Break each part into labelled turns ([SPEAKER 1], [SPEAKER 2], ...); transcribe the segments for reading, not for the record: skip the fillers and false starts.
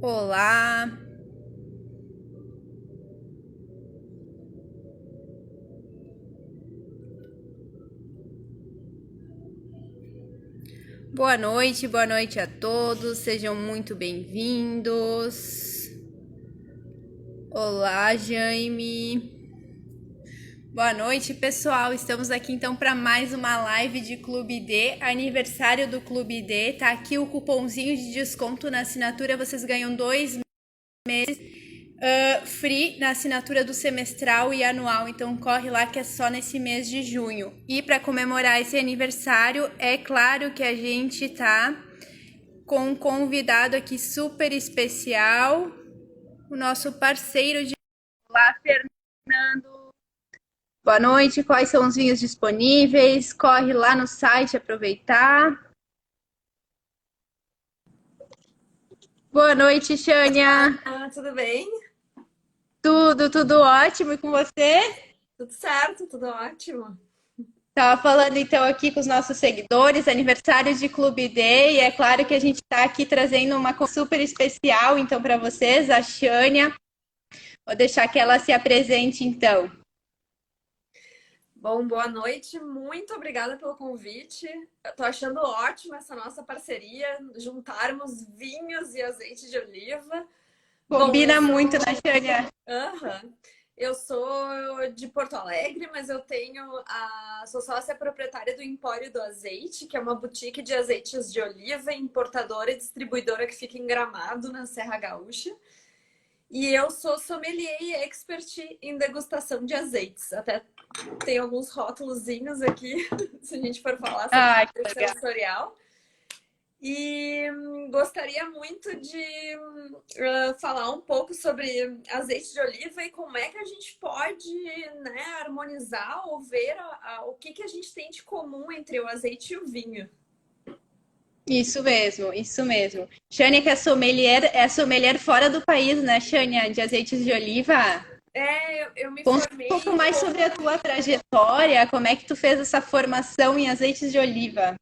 [SPEAKER 1] Olá, boa noite a todos, sejam muito bem-vindos. Olá, Jaime. Boa noite, pessoal. Estamos aqui então para mais uma live de Clube D, aniversário do Clube D. Tá aqui o cupomzinho de desconto na assinatura, vocês ganham 2 meses free na assinatura do semestral e anual, então corre lá que é só nesse mês de junho. E para comemorar esse aniversário, é claro que a gente tá com um convidado aqui super especial, o nosso parceiro de... Olá, Fernando. Boa noite, quais são os vinhos disponíveis? Corre lá no site aproveitar. Boa noite, Xânia.
[SPEAKER 2] Tudo bem?
[SPEAKER 1] Tudo ótimo, e com você?
[SPEAKER 2] Tudo certo, tudo ótimo.
[SPEAKER 1] Tava falando então aqui com os nossos seguidores, aniversário de Clube D, e é claro que a gente está aqui trazendo uma coisa super especial então para vocês, a Xânia. Vou deixar que ela se apresente então.
[SPEAKER 2] Bom, boa noite, muito obrigada pelo convite. Eu tô achando ótimo essa nossa parceria, juntarmos vinhos e azeite de oliva. Bom,
[SPEAKER 1] Combina muito, né, Xânia?
[SPEAKER 2] Eu sou de Porto Alegre, mas sou sócia proprietária do Empório do Azeite, que é uma boutique de azeites de oliva, importadora e distribuidora que fica em Gramado, na Serra Gaúcha. E eu sou sommelier e expert em degustação de azeites. Até tem alguns rótulozinhos aqui, se a gente for falar sobre sensorial. E gostaria muito de falar um pouco sobre azeite de oliva e como é que a gente pode, né, harmonizar ou ver o que a gente tem de comum entre o azeite e o vinho.
[SPEAKER 1] Isso mesmo, isso mesmo. Xânia, que é sommelier fora do país, né, Xânia, de azeites de oliva?
[SPEAKER 2] Eu me
[SPEAKER 1] Conta
[SPEAKER 2] formei
[SPEAKER 1] um pouco mais sobre a tua trajetória, como é que tu fez essa formação em azeites de oliva?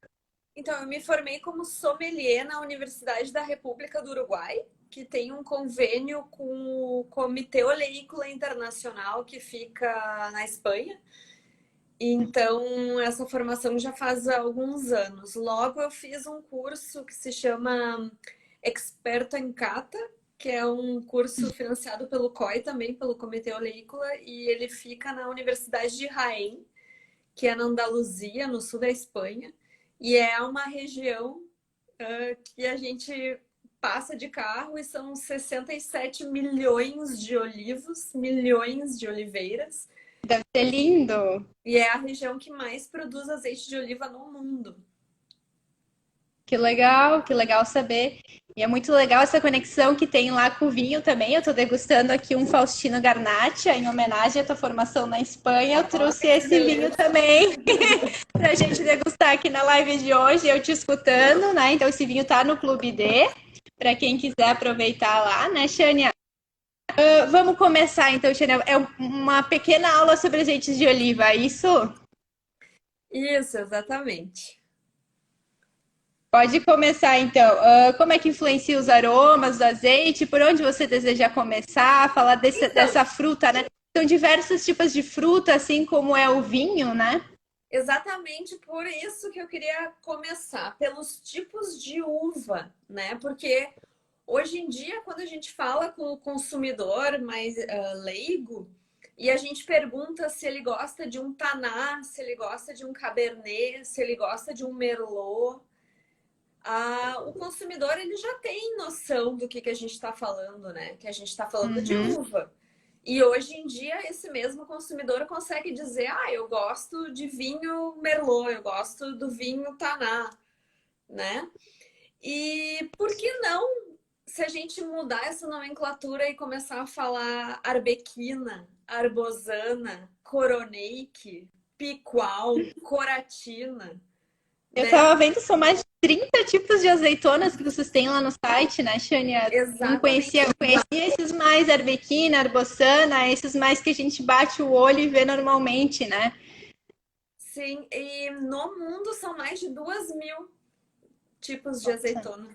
[SPEAKER 2] Então, eu me formei como sommelier na Universidade da República do Uruguai, que tem um convênio com o Comitê Oleícola Internacional, que fica na Espanha. Então, essa formação já faz alguns anos. Logo, eu fiz um curso que se chama Experto em Cata, que é um curso financiado pelo COI também, pelo Comitê Oleícola, e ele fica na Universidade de Jaén, que é na Andaluzia, no sul da Espanha. E é uma região que a gente passa de carro e são 67 milhões de olivos, milhões de oliveiras.
[SPEAKER 1] Deve ser lindo.
[SPEAKER 2] E é a região que mais produz azeite de oliva no mundo.
[SPEAKER 1] Que legal saber. E é muito legal essa conexão que tem lá com o vinho também. Eu estou degustando aqui um Faustino Garnacha, em homenagem à tua formação na Espanha. Eu trouxe esse vinho também para a gente degustar aqui na live de hoje, eu te escutando, né? Então, esse vinho tá no Clube D, para quem quiser aproveitar lá, né, Xânia? Vamos começar, então, Xânia. É uma pequena aula sobre azeites de oliva, é isso?
[SPEAKER 2] Isso, exatamente.
[SPEAKER 1] Pode começar, então. Como é que influencia os aromas do azeite? Por onde você deseja começar? Falar dessa fruta, né? São diversos tipos de fruta, assim como é o vinho, né?
[SPEAKER 2] Exatamente por isso que eu queria começar, pelos tipos de uva, né? Porque hoje em dia, quando a gente fala com o consumidor mais leigo, e a gente pergunta se ele gosta de um taná, se ele gosta de um cabernet, se ele gosta de um merlot, o consumidor ele já tem noção do que a gente está falando, né? Que a gente está falando de uva. E hoje em dia, esse mesmo consumidor consegue dizer: eu gosto de vinho merlot, eu gosto do vinho taná, né? E por que não, se a gente mudar essa nomenclatura e começar a falar arbequina, arbosana, coroneike, picual, coratina,
[SPEAKER 1] Eu
[SPEAKER 2] né?
[SPEAKER 1] tava vendo, são mais de 30 tipos de azeitonas que vocês têm lá no site, né, Xânia? Não conhecia,
[SPEAKER 2] Exatamente.
[SPEAKER 1] eu conhecia esses mais arbequina, arbosana, esses mais que a gente bate o olho e vê normalmente, né?
[SPEAKER 2] Sim, e no mundo são mais de 2.000 tipos de azeitona.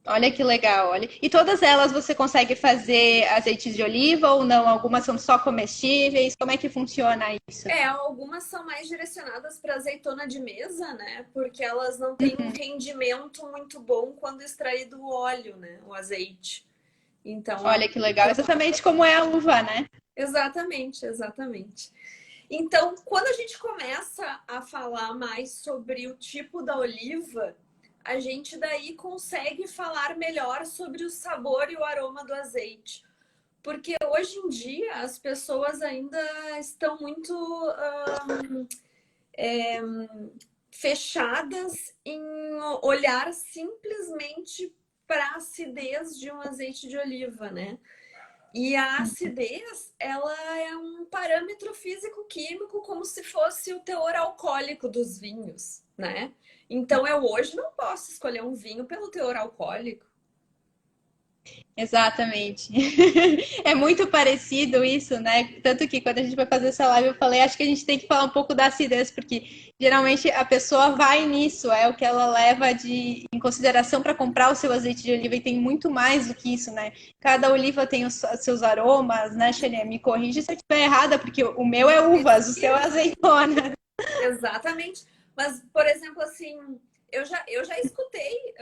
[SPEAKER 1] Olha que legal, olha. E todas elas você consegue fazer azeites de oliva ou não? Algumas são só comestíveis? Como é que funciona isso?
[SPEAKER 2] Algumas são mais direcionadas para azeitona de mesa, né? Porque elas não têm um rendimento muito bom quando extraído o óleo, né? O azeite. Então,
[SPEAKER 1] Olha que legal. Exatamente como é a uva, né?
[SPEAKER 2] exatamente, exatamente. Então, quando a gente começa a falar mais sobre o tipo da oliva, a gente daí consegue falar melhor sobre o sabor e o aroma do azeite. Porque hoje em dia as pessoas ainda estão muito fechadas em olhar simplesmente para a acidez de um azeite de oliva, né? E a acidez, ela é um parâmetro físico-químico como se fosse o teor alcoólico dos vinhos, né? Então eu hoje não posso escolher um vinho pelo teor alcoólico.
[SPEAKER 1] Exatamente. É muito parecido isso, né? Tanto que quando a gente vai fazer essa live, eu falei, acho que a gente tem que falar um pouco da acidez, porque geralmente a pessoa vai nisso, é o que ela leva em consideração para comprar o seu azeite de oliva, e tem muito mais do que isso, né? Cada oliva tem os seus aromas, né, Xenia? Me corrige se eu estiver errada, porque o meu é uvas, o seu é azeitona.
[SPEAKER 2] Exatamente. Mas, por exemplo, assim, eu já escutei,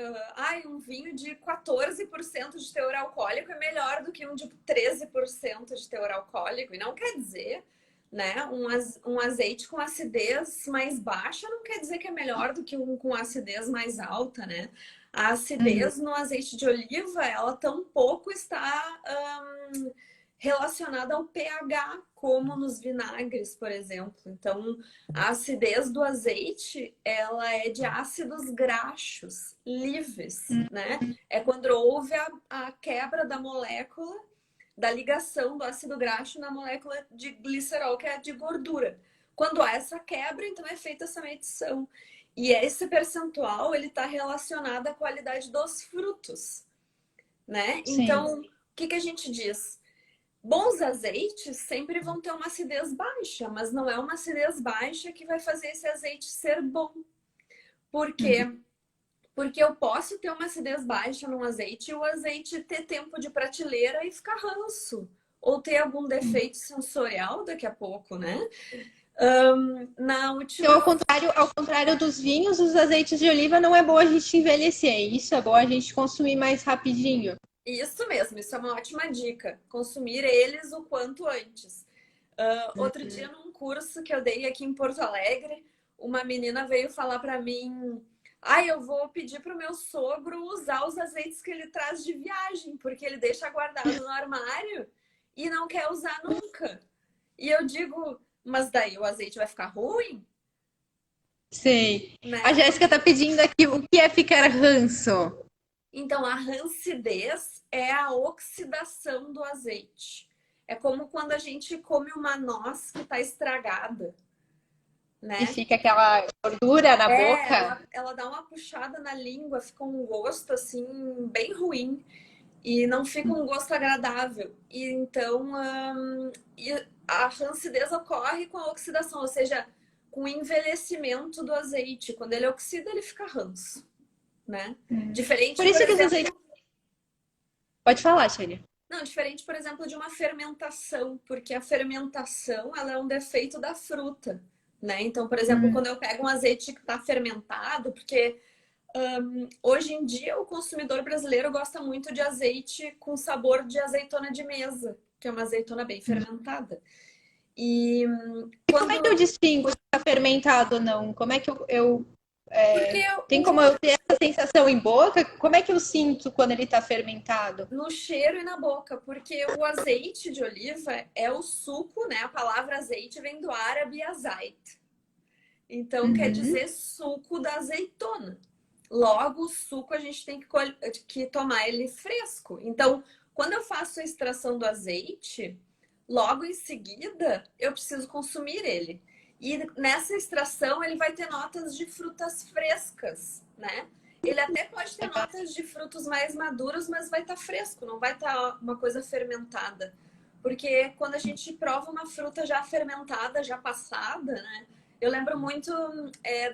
[SPEAKER 2] um vinho de 14% de teor alcoólico é melhor do que um de 13% de teor alcoólico. E não quer dizer, né, um azeite com acidez mais baixa não quer dizer que é melhor do que um com acidez mais alta, né? A acidez no azeite de oliva, ela tampouco está relacionada ao pH, como nos vinagres, por exemplo. Então, a acidez do azeite, ela é de ácidos graxos livres, né? É quando houve a quebra da molécula, da ligação do ácido graxo na molécula de glicerol, que é a de gordura. Quando há essa quebra, então é feita essa medição. E esse percentual, ele está relacionado à qualidade dos frutos, né?
[SPEAKER 1] Sim.
[SPEAKER 2] Então, o que a gente diz? Bons azeites sempre vão ter uma acidez baixa, mas não é uma acidez baixa que vai fazer esse azeite ser bom. Por quê? Porque eu posso ter uma acidez baixa num azeite e o azeite ter tempo de prateleira e ficar ranço. Ou ter algum defeito sensorial daqui a pouco, né? Na
[SPEAKER 1] Então,
[SPEAKER 2] última.
[SPEAKER 1] ao contrário dos vinhos, os azeites de oliva não é bom a gente envelhecer. Isso é bom a gente consumir mais rapidinho.
[SPEAKER 2] Isso mesmo, isso é uma ótima dica. Consumir eles o quanto antes. Outro dia, num curso que eu dei aqui em Porto Alegre, uma menina veio falar para mim: eu vou pedir pro meu sogro usar os azeites que ele traz de viagem, porque ele deixa guardado no armário e não quer usar nunca. E eu digo: mas daí o azeite vai ficar ruim,
[SPEAKER 1] Sei. A
[SPEAKER 2] né?
[SPEAKER 1] Jéssica tá pedindo aqui o que é ficar ranço.
[SPEAKER 2] Então, a rancidez é a oxidação do azeite. É como quando a gente come uma noz que está estragada,
[SPEAKER 1] E
[SPEAKER 2] né?
[SPEAKER 1] fica aquela gordura na boca.
[SPEAKER 2] Ela dá uma puxada na língua, fica um gosto assim bem ruim e não fica um gosto agradável. E então e a rancidez ocorre com a oxidação, ou seja, com o envelhecimento do azeite. Quando ele oxida, ele fica ranço, né?
[SPEAKER 1] Por
[SPEAKER 2] Diferente, por
[SPEAKER 1] isso que os azeites.
[SPEAKER 2] exemplo,
[SPEAKER 1] Pode falar, Xenia.
[SPEAKER 2] não, diferente, por exemplo, de uma fermentação, porque a fermentação ela é um defeito da fruta, né? Então, por exemplo, quando eu pego um azeite que está fermentado, porque hoje em dia o consumidor brasileiro gosta muito de azeite com sabor de azeitona de mesa, que é uma azeitona bem fermentada. E
[SPEAKER 1] Como é que eu distingo se está fermentado ou não? Como é que
[SPEAKER 2] porque
[SPEAKER 1] tem como eu ter essa sensação em boca? Como é que eu sinto quando ele está fermentado?
[SPEAKER 2] no cheiro e na boca, porque o azeite de oliva é o suco, né? A palavra azeite vem do árabe azait. Então quer dizer suco da azeitona. Logo, o suco a gente tem que tomar ele fresco. Então, quando eu faço a extração do azeite, logo em seguida eu preciso consumir ele. E nessa extração ele vai ter notas de frutas frescas, né? Ele até pode ter notas de frutos mais maduros, mas vai estar fresco, não vai estar uma coisa fermentada. Porque quando a gente prova uma fruta já fermentada, já passada, né? Eu lembro muito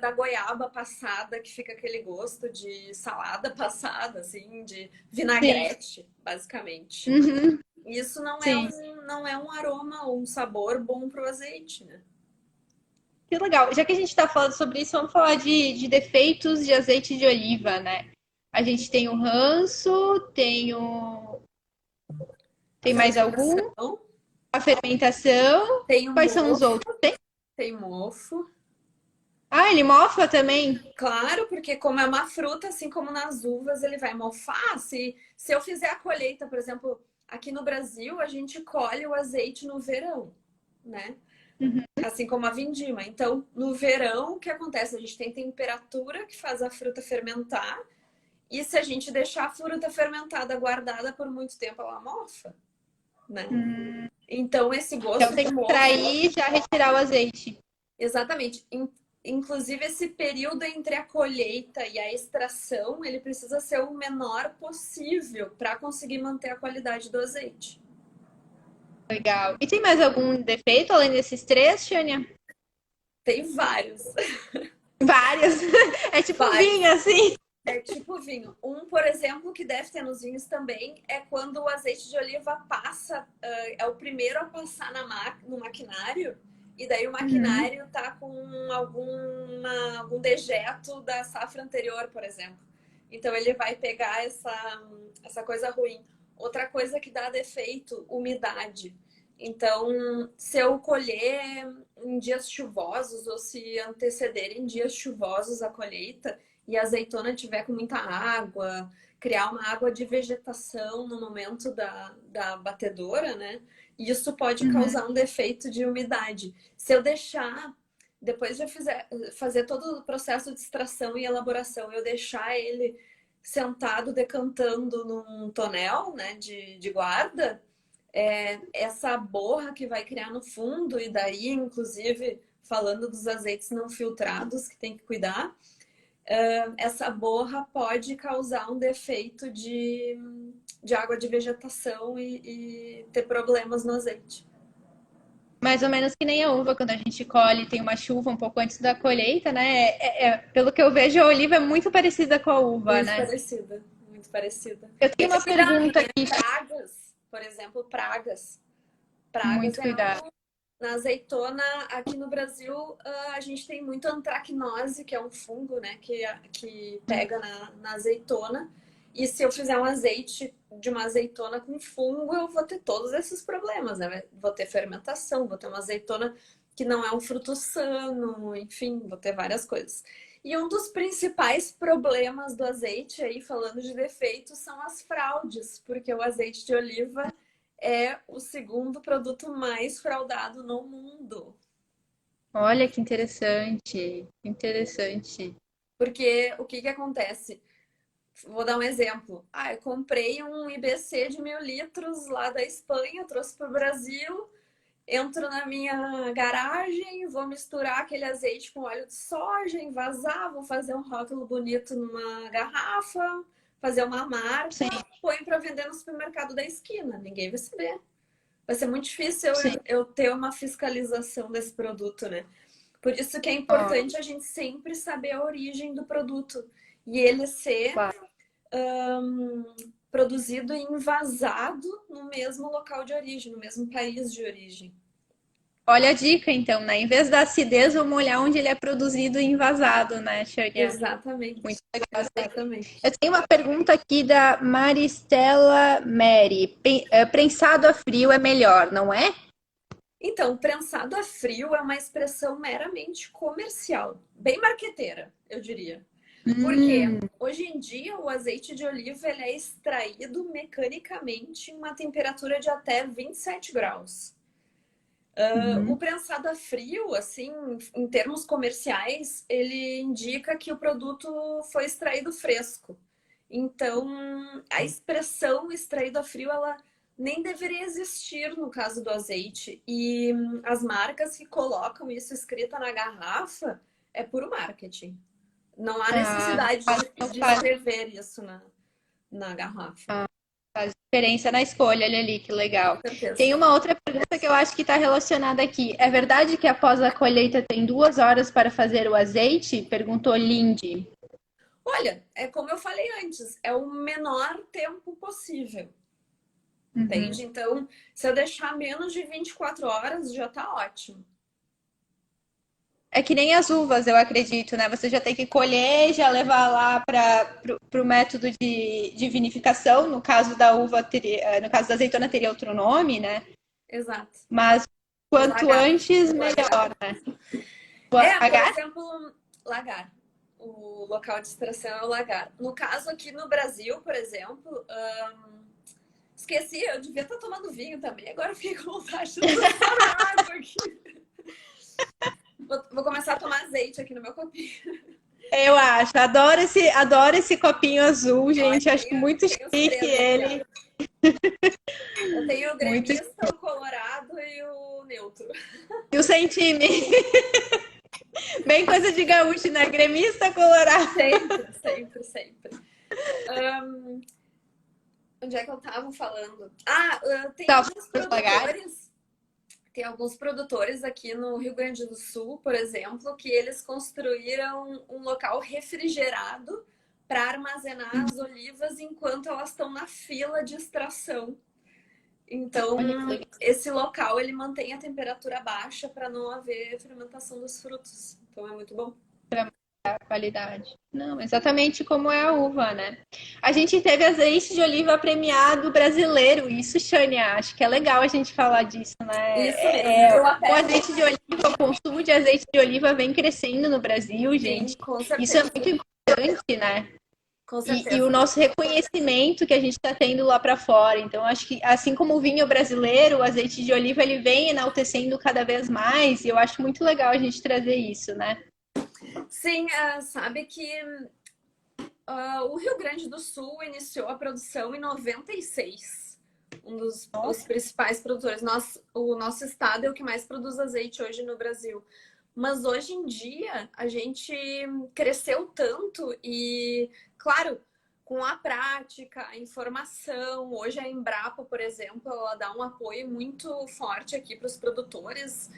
[SPEAKER 2] da goiaba passada, que fica aquele gosto de salada passada, assim, de
[SPEAKER 1] Sim.
[SPEAKER 2] vinagrete, basicamente.
[SPEAKER 1] Uhum,
[SPEAKER 2] Isso
[SPEAKER 1] sim.
[SPEAKER 2] não é um aroma ou um sabor bom para o azeite, né?
[SPEAKER 1] Que legal. Já que a gente está falando sobre isso, vamos falar de defeitos de azeite de oliva, né? A gente tem o ranço,
[SPEAKER 2] A
[SPEAKER 1] tem mais algum?
[SPEAKER 2] fermentação
[SPEAKER 1] A fermentação.
[SPEAKER 2] tem o
[SPEAKER 1] Quais são os
[SPEAKER 2] mofo,
[SPEAKER 1] outros?
[SPEAKER 2] tem mofo.
[SPEAKER 1] Ah, ele mofa também.
[SPEAKER 2] Claro, porque como é uma fruta, assim como nas uvas, ele vai mofar. Se eu fizer a colheita, por exemplo, aqui no Brasil, a gente colhe o azeite no verão, né?
[SPEAKER 1] Uhum.
[SPEAKER 2] Assim como a vindima. Então, no verão, o que acontece? A gente tem temperatura que faz a fruta fermentar. E se a gente deixar a fruta fermentada guardada por muito tempo, ela mofa, né? Então, esse
[SPEAKER 1] Então
[SPEAKER 2] gosto
[SPEAKER 1] tem
[SPEAKER 2] de
[SPEAKER 1] que
[SPEAKER 2] mofo,
[SPEAKER 1] extrair e já retirar o azeite.
[SPEAKER 2] exatamente. Inclusive, esse período entre a colheita e a extração, ele precisa ser o menor possível para conseguir manter a qualidade do azeite.
[SPEAKER 1] Legal. E tem mais algum defeito além desses três, Xânia?
[SPEAKER 2] Tem vários,
[SPEAKER 1] Vários. É tipo
[SPEAKER 2] vários.
[SPEAKER 1] vinho, assim.
[SPEAKER 2] É tipo vinho. Um, por exemplo, que deve ter nos vinhos também, é quando o azeite de oliva passa, é o primeiro a passar no maquinário, e daí o
[SPEAKER 1] Uhum.
[SPEAKER 2] maquinário tá com algum dejeto da safra anterior, por exemplo. Então ele vai pegar essa coisa ruim. Outra coisa que dá defeito, umidade. Então, se eu colher em dias chuvosos ou se anteceder em dias chuvosos a colheita, e a azeitona tiver com muita água, criar uma água de vegetação no momento da batedora, né? Isso pode
[SPEAKER 1] Uhum.
[SPEAKER 2] causar um defeito de umidade. Se eu deixar, depois de fazer todo o processo de extração e elaboração, eu deixar ele sentado, decantando num tonel, né, de guarda, essa borra que vai criar no fundo, e daí, inclusive, falando dos azeites não filtrados, que tem que cuidar, essa borra pode causar um defeito de água de vegetação e ter problemas no azeite.
[SPEAKER 1] Mais ou menos que nem a uva, quando a gente colhe, tem uma chuva um pouco antes da colheita, né? Pelo que eu vejo, a oliva é muito parecida com a uva,
[SPEAKER 2] Muito
[SPEAKER 1] né?
[SPEAKER 2] parecida, muito parecida.
[SPEAKER 1] Eu
[SPEAKER 2] Tem
[SPEAKER 1] tenho
[SPEAKER 2] que
[SPEAKER 1] uma
[SPEAKER 2] cuidar,
[SPEAKER 1] pergunta
[SPEAKER 2] né?
[SPEAKER 1] aqui,
[SPEAKER 2] Pragas, por exemplo, pragas. Pragas
[SPEAKER 1] muito
[SPEAKER 2] é
[SPEAKER 1] cuidado.
[SPEAKER 2] algo. Na azeitona, aqui no Brasil, a gente tem muito antracnose, que é um fungo, né, que pega na azeitona. E se eu fizer um azeite de uma azeitona com fungo, eu vou ter todos esses problemas, né? Vou ter fermentação, vou ter uma azeitona que não é um fruto sano, enfim, vou ter várias coisas. E um dos principais problemas do azeite, aí falando de defeitos, são as fraudes, porque o azeite de oliva é o segundo produto mais fraudado no mundo.
[SPEAKER 1] Olha que interessante, interessante.
[SPEAKER 2] Porque o que acontece? Vou dar um exemplo. Eu comprei um IBC de 1.000 litros lá da Espanha, trouxe para o Brasil, entro na minha garagem, vou misturar aquele azeite com óleo de soja, envasar, vou fazer um rótulo bonito numa garrafa, fazer uma marca,
[SPEAKER 1] Sim,
[SPEAKER 2] põe para vender no supermercado da esquina. Ninguém vai saber. Vai ser muito difícil
[SPEAKER 1] sim.
[SPEAKER 2] eu ter uma fiscalização desse produto, né? Por isso que é
[SPEAKER 1] Ó,
[SPEAKER 2] importante a gente sempre saber a origem do produto e ele ser
[SPEAKER 1] claro.
[SPEAKER 2] hum, produzido e envasado no mesmo local de origem, no mesmo país de origem.
[SPEAKER 1] Olha a dica, então, né? Em vez da acidez, vamos olhar onde ele é produzido e envasado, né, Xânia? Muito
[SPEAKER 2] Exatamente,
[SPEAKER 1] legal. Eu
[SPEAKER 2] exatamente.
[SPEAKER 1] tenho uma pergunta aqui da Maristela Mary. Prensado a frio é melhor, não é?
[SPEAKER 2] Então, prensado a frio é uma expressão meramente comercial, bem marqueteira, eu diria. Porque
[SPEAKER 1] Hum,
[SPEAKER 2] hoje em dia o azeite de oliva ele é extraído mecanicamente em uma temperatura de até 27 graus. O
[SPEAKER 1] uhum.
[SPEAKER 2] prensado a frio, assim, em termos comerciais, ele indica que o produto foi extraído fresco. Então, a expressão extraído a frio, ela nem deveria existir no caso do azeite. E as marcas que colocam isso escrita na garrafa é puro marketing. Não há
[SPEAKER 1] Ah,
[SPEAKER 2] necessidade
[SPEAKER 1] faz,
[SPEAKER 2] de
[SPEAKER 1] faz.
[SPEAKER 2] escrever isso na garrafa.
[SPEAKER 1] Faz diferença na escolha, olha ali, que
[SPEAKER 2] Com
[SPEAKER 1] legal.
[SPEAKER 2] certeza.
[SPEAKER 1] Tem uma outra pergunta que eu acho que está relacionada aqui. É verdade que após a colheita tem 2 horas para fazer o azeite? Perguntou Lindy.
[SPEAKER 2] Olha, é como eu falei antes, é o menor tempo possível,
[SPEAKER 1] Uhum.
[SPEAKER 2] entende? Então, se eu deixar menos de 24 horas, já tá ótimo.
[SPEAKER 1] É que nem as uvas, eu acredito, né? Você já tem que colher, já levar lá para o método de vinificação. No caso da uva, no caso da azeitona, teria outro nome, né?
[SPEAKER 2] Exato.
[SPEAKER 1] Mas quanto
[SPEAKER 2] Lagar.
[SPEAKER 1] antes,
[SPEAKER 2] Lagar.
[SPEAKER 1] melhor, né? O
[SPEAKER 2] Por
[SPEAKER 1] H?
[SPEAKER 2] exemplo, lagar. O local de extração é o lagar. No caso aqui no Brasil, por exemplo, esqueci, eu devia estar tomando vinho também. Agora eu fiquei com vontade de tomar água aqui. Vou começar a tomar azeite aqui no meu copinho.
[SPEAKER 1] Eu acho. Adoro esse copinho azul,
[SPEAKER 2] Ó,
[SPEAKER 1] gente. Acho muito
[SPEAKER 2] tenho os
[SPEAKER 1] chique
[SPEAKER 2] três aqui, ó.
[SPEAKER 1] ele.
[SPEAKER 2] Eu tenho o
[SPEAKER 1] Muito
[SPEAKER 2] gremista, o colorado e o neutro.
[SPEAKER 1] E o centime. Bem coisa de gaúcho, né? Gremista colorado.
[SPEAKER 2] Sempre, sempre, sempre. Um, onde é que eu tava falando? Tem
[SPEAKER 1] Tá,
[SPEAKER 2] alguns
[SPEAKER 1] os lagares.
[SPEAKER 2] produtores. Tem alguns produtores aqui no Rio Grande do Sul, por exemplo, que eles construíram um local refrigerado para armazenar as olivas enquanto elas estão na fila de extração. Então,
[SPEAKER 1] Olha que legal.
[SPEAKER 2] esse local ele mantém a temperatura baixa para não haver fermentação dos frutos. Então é muito bom.
[SPEAKER 1] A qualidade. Não, exatamente como é a uva, né? A gente teve azeite de oliva premiado brasileiro. Isso, Xânia, acho que é legal a gente falar disso, né?
[SPEAKER 2] Isso mesmo. Eu
[SPEAKER 1] O
[SPEAKER 2] até
[SPEAKER 1] azeite de oliva, o consumo de azeite de oliva vem crescendo no Brasil,
[SPEAKER 2] sim,
[SPEAKER 1] gente.
[SPEAKER 2] com
[SPEAKER 1] Isso é
[SPEAKER 2] certeza.
[SPEAKER 1] muito importante, né?
[SPEAKER 2] Com
[SPEAKER 1] E o
[SPEAKER 2] certeza.
[SPEAKER 1] nosso reconhecimento que a gente está tendo lá para fora. Então, acho que assim como o vinho brasileiro, o azeite de oliva ele vem enaltecendo cada vez mais, e eu acho muito legal a gente trazer isso, né?
[SPEAKER 2] Sim, sabe que o Rio Grande do Sul iniciou a produção em 96. Um dos os
[SPEAKER 1] Nossa,
[SPEAKER 2] principais produtores. O nosso estado é o que mais produz azeite hoje no Brasil. Mas hoje em dia a gente cresceu tanto e, claro, com a prática, a informação, hoje a Embrapa, por exemplo, ela dá um apoio muito forte aqui para os produtores.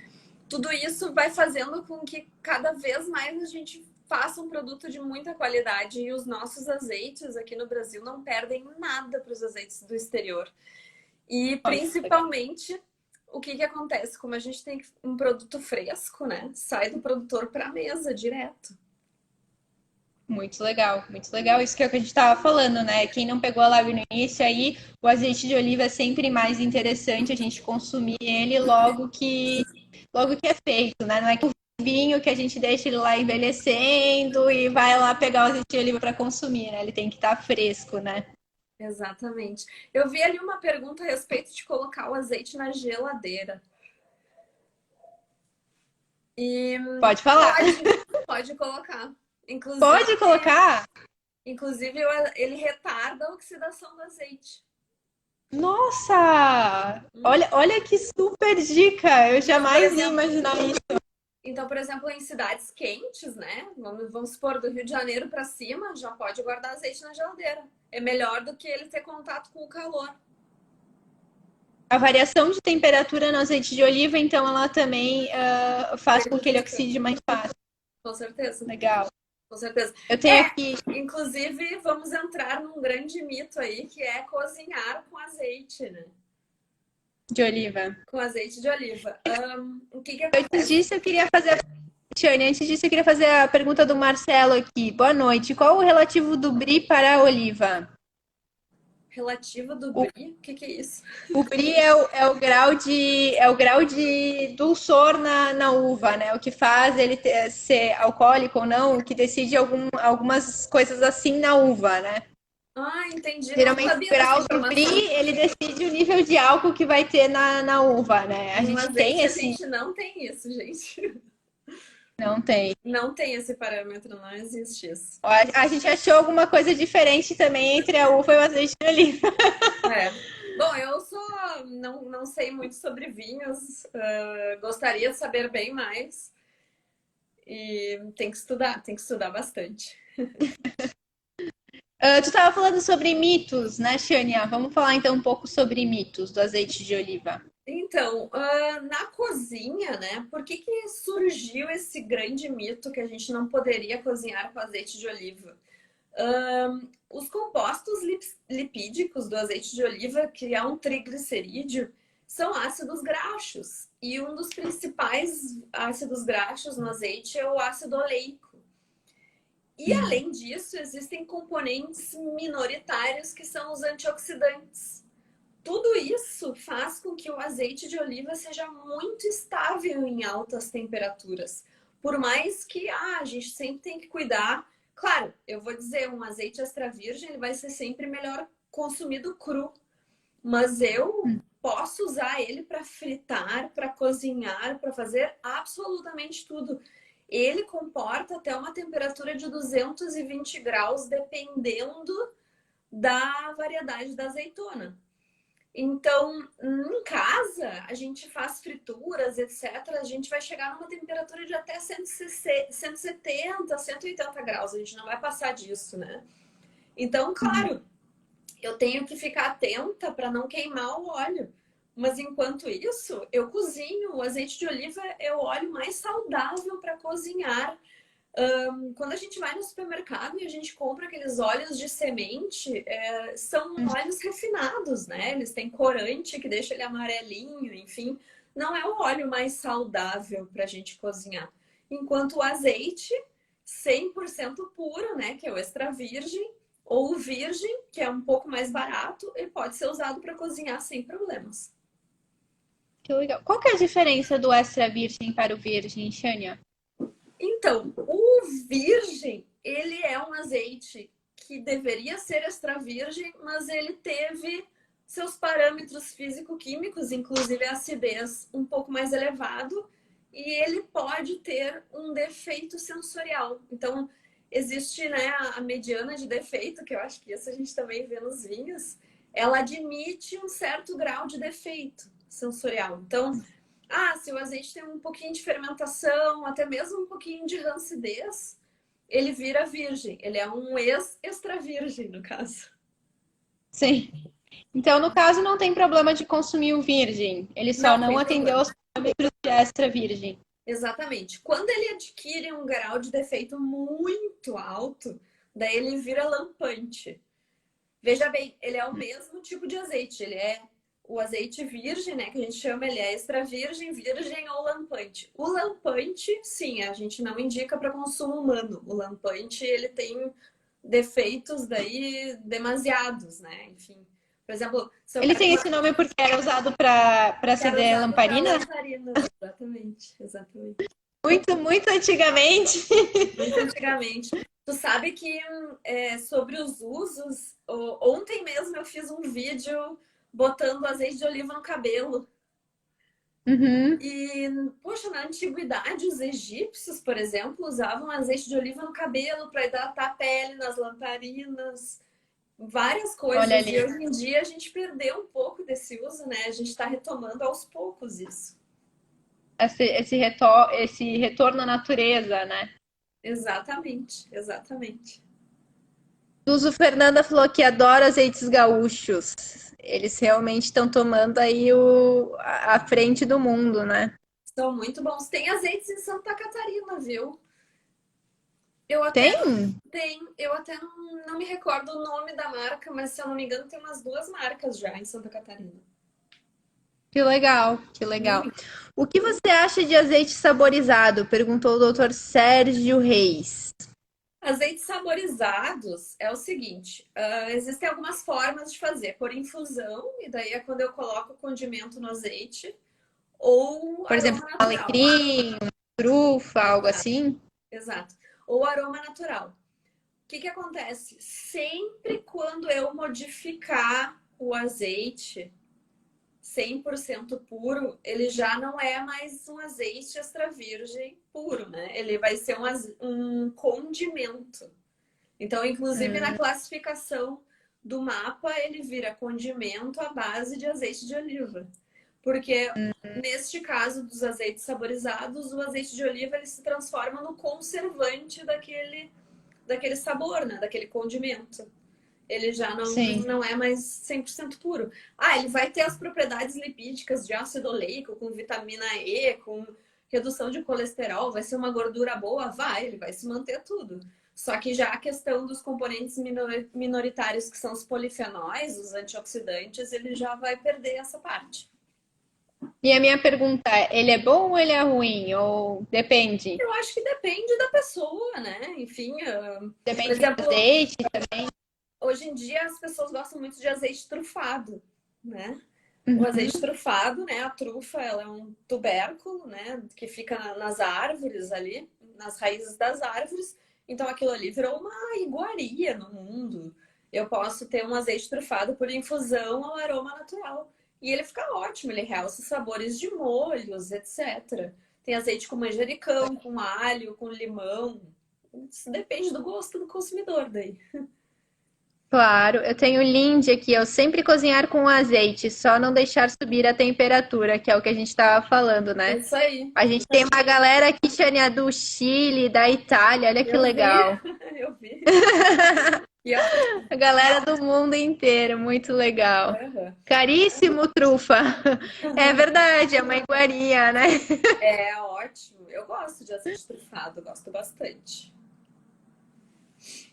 [SPEAKER 2] Tudo isso vai fazendo com que cada vez mais a gente faça um produto de muita qualidade e os nossos azeites aqui no Brasil não perdem nada para os azeites do exterior. E
[SPEAKER 1] olha que legal.
[SPEAKER 2] principalmente o que acontece? Como a gente tem um produto fresco, né? Sai do produtor para a mesa direto.
[SPEAKER 1] Muito legal. Isso que é o que a gente estava falando, né? Quem não pegou a live no início aí, o azeite de oliva é sempre mais interessante a gente consumir ele logo que é feito, né? Não é que o vinho que a gente deixa ele lá envelhecendo e vai lá pegar o azeite de oliva para consumir, né? Ele tem que estar fresco, né?
[SPEAKER 2] Exatamente. Eu vi ali uma pergunta a respeito de colocar o azeite na geladeira. E
[SPEAKER 1] Pode falar.
[SPEAKER 2] pode colocar. Inclusive,
[SPEAKER 1] Pode colocar?
[SPEAKER 2] inclusive ele retarda a oxidação do azeite.
[SPEAKER 1] Nossa!
[SPEAKER 2] Hum.
[SPEAKER 1] Olha que super dica! Eu
[SPEAKER 2] Então, por
[SPEAKER 1] jamais ia
[SPEAKER 2] exemplo,
[SPEAKER 1] imaginar isso.
[SPEAKER 2] em cidades quentes, né? Vamos supor, do Rio de Janeiro para cima, já pode guardar azeite na geladeira. É melhor do que ele ter contato com o calor.
[SPEAKER 1] A variação de temperatura no azeite de oliva, então, ela também faz com que ele
[SPEAKER 2] Prejudica,
[SPEAKER 1] oxide mais fácil.
[SPEAKER 2] com certeza.
[SPEAKER 1] Legal.
[SPEAKER 2] Com certeza.
[SPEAKER 1] Eu tenho aqui
[SPEAKER 2] Inclusive, vamos entrar num grande mito aí, que é cozinhar com azeite, né?
[SPEAKER 1] de oliva.
[SPEAKER 2] Com azeite de oliva. O que
[SPEAKER 1] Antes
[SPEAKER 2] acontece?
[SPEAKER 1] disso, eu queria fazer. Tiane, antes disso, eu queria fazer a pergunta do Marcelo aqui. Boa noite. Qual o relativo do brie para a oliva?
[SPEAKER 2] Relativa do
[SPEAKER 1] O,
[SPEAKER 2] brie? O que é isso?
[SPEAKER 1] o brie é o grau de dulçor na uva, né? O que faz ele ser alcoólico ou não, o que decide algumas coisas assim na uva, né?
[SPEAKER 2] Ah, entendi. Não
[SPEAKER 1] Geralmente o
[SPEAKER 2] sabia dessa
[SPEAKER 1] grau do
[SPEAKER 2] informação.
[SPEAKER 1] brie, ele decide o nível de álcool que vai ter na uva, né? A
[SPEAKER 2] No
[SPEAKER 1] gente tem
[SPEAKER 2] azeite a
[SPEAKER 1] esse...
[SPEAKER 2] gente não tem isso, gente.
[SPEAKER 1] Não tem.
[SPEAKER 2] Não tem esse parâmetro, não existe isso.
[SPEAKER 1] A gente achou alguma coisa diferente também entre a uva e o azeite de oliva.
[SPEAKER 2] É. Bom, não sei muito sobre vinhos, gostaria de saber bem mais. E tem que estudar bastante.
[SPEAKER 1] Tu estava falando sobre mitos, né, Xânia? Vamos falar então um pouco sobre mitos do azeite de oliva.
[SPEAKER 2] Então, na cozinha, né? Por que que surgiu esse grande mito que a gente não poderia cozinhar com azeite de oliva? Os compostos lipídicos do azeite de oliva, que é um triglicerídeo, são ácidos graxos. E um dos principais ácidos graxos no azeite é o ácido oleico. E além disso, existem componentes minoritários que são os antioxidantes. Tudo isso faz com que o azeite de oliva seja muito estável em altas temperaturas. Por mais que a gente sempre tem que cuidar. Claro, eu vou dizer, um azeite extra virgem ele vai ser sempre melhor consumido cru. Mas eu posso usar ele para fritar, para cozinhar, para fazer absolutamente tudo. Ele comporta até uma temperatura de 220 graus, dependendo da variedade da azeitona. Então, em casa, a gente faz frituras, etc. A gente vai chegar numa temperatura de até 170, 180 graus. A gente não vai passar disso, né? Então, claro, eu tenho que ficar atenta para não queimar o óleo. Mas enquanto isso, eu cozinho. O azeite de oliva é o óleo mais saudável para cozinhar. Quando a gente vai no supermercado e a gente compra aqueles óleos de semente, são óleos refinados, né? Eles têm corante que deixa ele amarelinho, enfim. Não é o óleo mais saudável para a gente cozinhar. Enquanto o azeite, 100% puro, né? Que é o extra virgem, ou o virgem, que é um pouco mais barato, ele pode ser usado para cozinhar sem problemas.
[SPEAKER 1] Que legal. Qual que é a diferença do extra virgem para o virgem, Xânia?
[SPEAKER 2] Então, o virgem, ele é um azeite que deveria ser extra virgem, mas ele teve seus parâmetros físico-químicos, inclusive a acidez, um pouco mais elevado, e ele pode ter um defeito sensorial. Então, existe, né, a mediana de defeito, que eu acho que isso a gente também vê nos vinhos, ela admite um certo grau de defeito sensorial. Então, se o azeite tem um pouquinho de fermentação, até mesmo um pouquinho de rancidez, ele vira virgem. Ele é um extra virgem, no caso.
[SPEAKER 1] Sim. Então, no caso, não tem problema de consumir o virgem. Ele só
[SPEAKER 2] Não
[SPEAKER 1] não
[SPEAKER 2] tem
[SPEAKER 1] atendeu
[SPEAKER 2] problema.
[SPEAKER 1] aos parâmetros de extra virgem.
[SPEAKER 2] Exatamente. Quando ele adquire um grau de defeito muito alto, daí ele vira lampante. Veja bem, ele é o mesmo tipo de azeite. Ele é o azeite virgem, né? Que a gente chama, ele é extra virgem, virgem ou lampante. O lampante, sim, a gente não indica para consumo humano. O lampante, ele tem defeitos daí demasiados, né? Enfim. Por exemplo, se eu
[SPEAKER 1] Ele
[SPEAKER 2] quero
[SPEAKER 1] tem
[SPEAKER 2] uma...
[SPEAKER 1] esse nome porque era usado para
[SPEAKER 2] Era
[SPEAKER 1] acender
[SPEAKER 2] usado para
[SPEAKER 1] lamparina?
[SPEAKER 2] lamparinas. Exatamente, exatamente.
[SPEAKER 1] Muito, muito antigamente.
[SPEAKER 2] Muito antigamente. Tu sabe que sobre os usos, ontem mesmo eu fiz um vídeo botando azeite de oliva no cabelo.
[SPEAKER 1] Uhum.
[SPEAKER 2] E, poxa, na antiguidade, os egípcios, por exemplo, usavam azeite de oliva no cabelo para hidratar a pele, nas lamparinas, várias
[SPEAKER 1] Olha
[SPEAKER 2] coisas.
[SPEAKER 1] ali,
[SPEAKER 2] E hoje em dia a gente perdeu um pouco desse uso, né? A gente está retomando aos poucos isso.
[SPEAKER 1] esse retorno à natureza, né?
[SPEAKER 2] Exatamente, exatamente.
[SPEAKER 1] Suzu Fernanda falou que adora azeites gaúchos. Eles realmente estão tomando aí a frente do mundo, né?
[SPEAKER 2] São muito bons. Tem azeites em Santa Catarina, viu? Eu até não
[SPEAKER 1] Tem?
[SPEAKER 2] eu até não me recordo o nome da marca, mas se eu não me engano, tem umas duas marcas já em Santa Catarina.
[SPEAKER 1] Que legal, que legal. O que você acha de azeite saborizado? Perguntou o doutor Sérgio Reis.
[SPEAKER 2] Azeites saborizados é o seguinte: existem algumas formas de fazer, por infusão, e daí é quando eu coloco o condimento no azeite, ou
[SPEAKER 1] Por exemplo,
[SPEAKER 2] aroma natural.
[SPEAKER 1] alecrim, trufa, algo
[SPEAKER 2] Exato,
[SPEAKER 1] assim?
[SPEAKER 2] exato. Ou aroma natural. O que que acontece? Sempre quando eu modificar o azeite 100% puro, ele já não é mais um azeite extra virgem puro, né? Ele vai ser um condimento. Então, inclusive na classificação do mapa, ele vira condimento à base de azeite de oliva. Porque neste caso dos azeites saborizados, o azeite de oliva ele se transforma no conservante daquele sabor, né? Daquele condimento. ele já
[SPEAKER 1] Sim.
[SPEAKER 2] não é mais 100% puro. Ah, ele vai ter as propriedades lipídicas de ácido oleico, com vitamina E, com redução de colesterol, vai ser uma gordura boa? Vai, ele vai se manter tudo. Só que já a questão dos componentes minoritários, que são os polifenóis, os antioxidantes, ele já vai perder essa parte.
[SPEAKER 1] E a minha pergunta é, ele é bom ou ele é ruim? Ou depende?
[SPEAKER 2] Eu acho que depende da pessoa, né? Enfim, por
[SPEAKER 1] Depende do
[SPEAKER 2] exemplo,
[SPEAKER 1] azeite também.
[SPEAKER 2] hoje em dia as pessoas gostam muito de azeite trufado, né? O azeite
[SPEAKER 1] Uhum.
[SPEAKER 2] trufado, né? A trufa, ela é um tubérculo, né? Que fica nas árvores ali, nas raízes das árvores. Então aquilo ali virou uma iguaria no mundo. Eu posso ter um azeite trufado por infusão ao aroma natural. E ele fica ótimo, ele realça os sabores de molhos, etc. Tem azeite com manjericão, com alho, com limão. Isso depende do gosto do consumidor daí.
[SPEAKER 1] Claro, eu tenho Lindy aqui, eu sempre cozinhar com azeite, só não deixar subir a temperatura, que é o que a gente estava falando,
[SPEAKER 2] É
[SPEAKER 1] né?
[SPEAKER 2] isso aí.
[SPEAKER 1] A gente tem uma galera aqui, Xania, do Chile, da Itália, olha que
[SPEAKER 2] Eu vi,
[SPEAKER 1] legal.
[SPEAKER 2] eu vi. E eu
[SPEAKER 1] A galera do mundo inteiro, muito legal.
[SPEAKER 2] Aham.
[SPEAKER 1] Caríssimo, trufa. É verdade, é uma iguaria, né?
[SPEAKER 2] É ótimo. Eu gosto de azeite trufado, gosto bastante.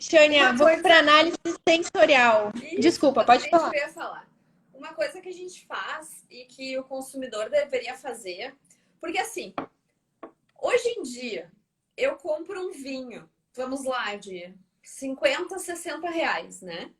[SPEAKER 1] Xania,
[SPEAKER 2] Uma
[SPEAKER 1] vamos para
[SPEAKER 2] coisa,
[SPEAKER 1] análise sensorial.
[SPEAKER 2] isso,
[SPEAKER 1] Desculpa, pode
[SPEAKER 2] exatamente o
[SPEAKER 1] falar.
[SPEAKER 2] que eu ia falar. Uma coisa que a gente faz e que o consumidor deveria fazer, porque assim, hoje em dia, eu compro um vinho, vamos lá, de 50, R$ 60, né?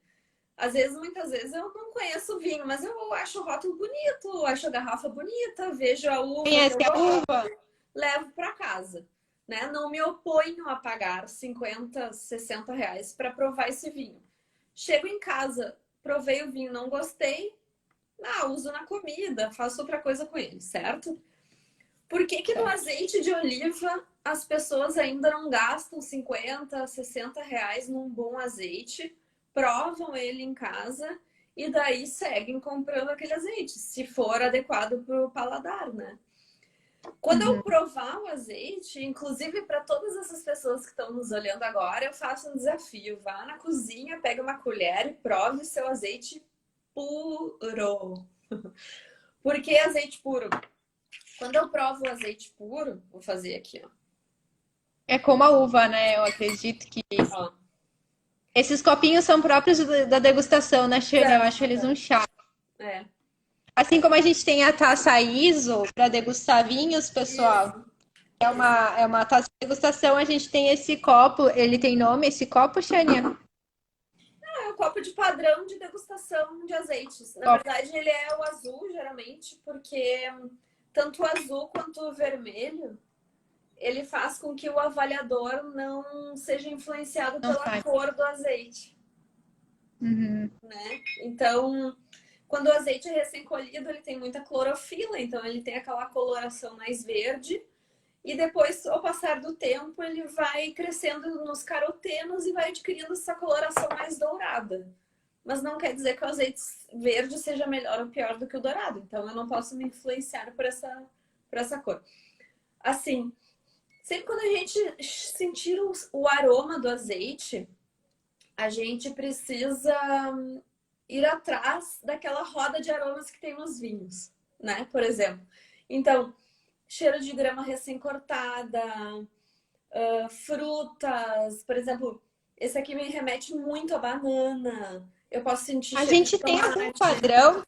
[SPEAKER 2] Às vezes, muitas vezes, eu não conheço o vinho, mas eu acho o rótulo bonito, acho a garrafa bonita, vejo a uva que
[SPEAKER 1] Conhece
[SPEAKER 2] eu
[SPEAKER 1] a
[SPEAKER 2] gosto,
[SPEAKER 1] uva?
[SPEAKER 2] levo para casa. Né? Não me oponho a pagar 50, R$ 60 para provar esse vinho. Chego em casa, provei o vinho, não gostei, uso na comida, faço outra coisa com ele, certo? Por que que no
[SPEAKER 1] Certo.
[SPEAKER 2] azeite de oliva as pessoas ainda não gastam 50, R$ 60 num bom azeite, provam ele em casa e daí seguem comprando aquele azeite, se for adequado para o paladar, né? Quando eu
[SPEAKER 1] Uhum.
[SPEAKER 2] provar o azeite, inclusive para todas essas pessoas que estão nos olhando agora, eu faço um desafio. Vá na cozinha, pegue uma colher e prove o seu azeite puro. Por que azeite puro? Quando eu provo o azeite puro, vou fazer aqui, ó.
[SPEAKER 1] É como a uva, né? Eu acredito que
[SPEAKER 2] Ó,
[SPEAKER 1] esses copinhos são próprios da degustação, né, Shane? Eu acho eles um chá.
[SPEAKER 2] é.
[SPEAKER 1] Assim como a gente tem a taça ISO para degustar vinhos, pessoal,
[SPEAKER 2] Isso.
[SPEAKER 1] é uma taça de degustação, a gente tem esse copo, ele tem nome, esse copo, Shania?
[SPEAKER 2] É um copo de padrão de degustação de azeites. Na
[SPEAKER 1] Copo.
[SPEAKER 2] verdade, ele é o azul, geralmente, porque tanto o azul quanto o vermelho ele faz com que o avaliador não seja influenciado
[SPEAKER 1] Não
[SPEAKER 2] pela
[SPEAKER 1] sai.
[SPEAKER 2] cor do azeite,
[SPEAKER 1] Uhum.
[SPEAKER 2] né? Então, quando o azeite é recém-colhido, ele tem muita clorofila, então ele tem aquela coloração mais verde. E depois, ao passar do tempo, ele vai crescendo nos carotenos e vai adquirindo essa coloração mais dourada. Mas não quer dizer que o azeite verde seja melhor ou pior do que o dourado. Então, eu não posso me influenciar por essa cor. Assim, sempre quando a gente sentir o aroma do azeite, a gente precisa ir atrás daquela roda de aromas que tem nos vinhos, né? Por exemplo. Então, cheiro de grama recém-cortada, frutas, por exemplo, esse aqui me remete muito a banana. Eu posso sentir
[SPEAKER 1] A
[SPEAKER 2] cheiro de
[SPEAKER 1] gente tem algum
[SPEAKER 2] tomate.
[SPEAKER 1] padrão?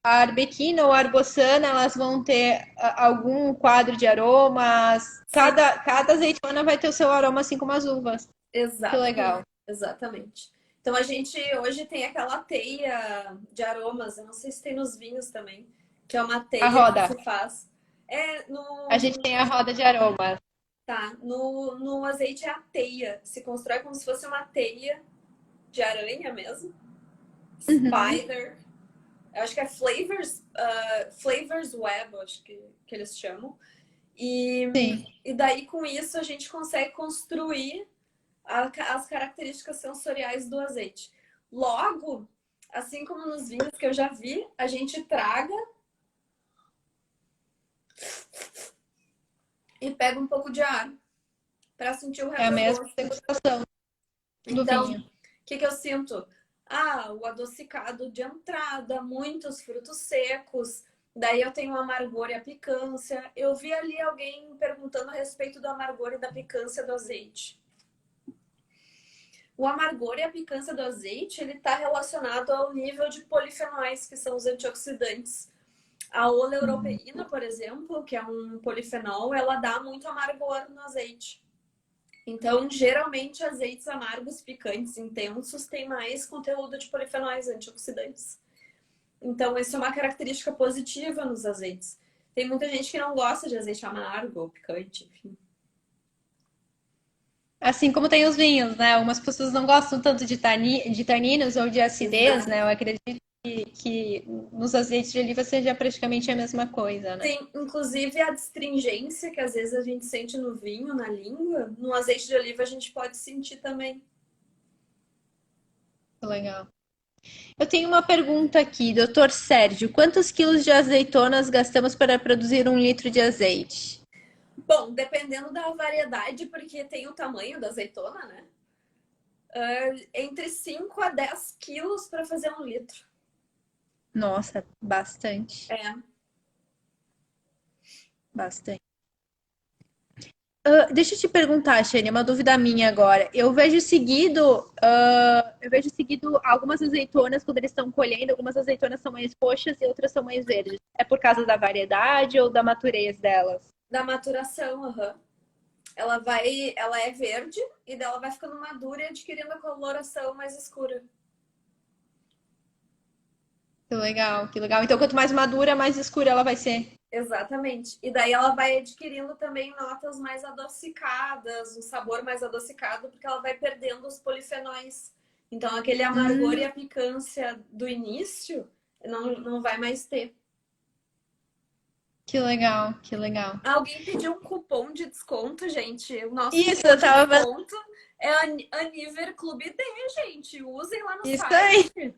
[SPEAKER 1] A arbequina ou a arbosana, elas vão ter algum quadro de aromas?
[SPEAKER 2] Sim,
[SPEAKER 1] Cada azeitona vai ter o seu aroma, assim como as uvas. Que
[SPEAKER 2] exatamente,
[SPEAKER 1] legal.
[SPEAKER 2] exatamente. Então a gente hoje tem aquela teia de aromas, eu não sei se tem nos vinhos também, que é uma
[SPEAKER 1] A
[SPEAKER 2] teia que
[SPEAKER 1] roda.
[SPEAKER 2] se faz. É,
[SPEAKER 1] A gente tem a roda de aromas.
[SPEAKER 2] tá, no azeite é a teia, se constrói como se fosse uma teia de aranha mesmo.
[SPEAKER 1] Uhum.
[SPEAKER 2] Spider. Eu acho que é Flavors Web, acho que eles chamam. E,
[SPEAKER 1] Sim.
[SPEAKER 2] e daí com isso a gente consegue construir as características sensoriais do azeite. Logo, assim como nos vinhos que eu já vi, a gente traga e pega um pouco de ar para sentir o
[SPEAKER 1] É a mesma
[SPEAKER 2] retrogosto.
[SPEAKER 1] degustação do
[SPEAKER 2] Então,
[SPEAKER 1] vinho.
[SPEAKER 2] o que eu sinto? o adocicado de entrada, muitos frutos secos. Daí eu tenho o amargor e a picância. Eu vi ali alguém perguntando a respeito do amargor e da picância do azeite. O amargor e a picância do azeite, ele está relacionado ao nível de polifenóis, que são os antioxidantes. A oleuropeína, por exemplo, que é um polifenol, ela dá muito amargor no azeite. Então, geralmente, azeites amargos, picantes, intensos, têm mais conteúdo de polifenóis antioxidantes. Então, isso é uma característica positiva nos azeites. Tem muita gente que não gosta de azeite amargo ou picante, enfim.
[SPEAKER 1] Assim como tem os vinhos, né? Algumas pessoas não gostam tanto de taninos ou de acidez,
[SPEAKER 2] Exato.
[SPEAKER 1] né? Eu acredito que nos azeites de oliva seja praticamente a mesma coisa, né?
[SPEAKER 2] Tem, inclusive, a astringência que às vezes a gente sente no vinho, na língua. No azeite de oliva a gente pode sentir também.
[SPEAKER 1] Legal. Eu tenho uma pergunta aqui, doutor Sérgio. Quantos quilos de azeitonas gastamos para produzir 1 litro de azeite?
[SPEAKER 2] Bom, dependendo da variedade, porque tem o tamanho da azeitona, né? Entre 5 a 10 quilos para fazer 1 litro.
[SPEAKER 1] Nossa, bastante.
[SPEAKER 2] É.
[SPEAKER 1] Bastante. Deixa eu te perguntar, Shane, uma dúvida minha agora. Eu vejo seguido algumas azeitonas quando eles estão colhendo, algumas azeitonas são mais roxas e outras são mais verdes. É por causa da variedade ou da maturez delas?
[SPEAKER 2] Da maturação, aham. Ela é verde e dela vai ficando madura e adquirindo a coloração mais escura.
[SPEAKER 1] Que legal, que legal. Então, quanto mais madura, mais escura ela vai ser.
[SPEAKER 2] Exatamente. E daí ela vai adquirindo também notas mais adocicadas, um sabor mais adocicado, porque ela vai perdendo os polifenóis. Então, aquele amargor e a picância do início não vai mais ter.
[SPEAKER 1] Que legal, que legal.
[SPEAKER 2] Alguém pediu um cupom de desconto, gente. O nosso
[SPEAKER 1] Isso,
[SPEAKER 2] cupom
[SPEAKER 1] eu
[SPEAKER 2] de
[SPEAKER 1] tava.
[SPEAKER 2] desconto é Aniver Clube D, gente. Usem lá no
[SPEAKER 1] Isso aí.
[SPEAKER 2] site.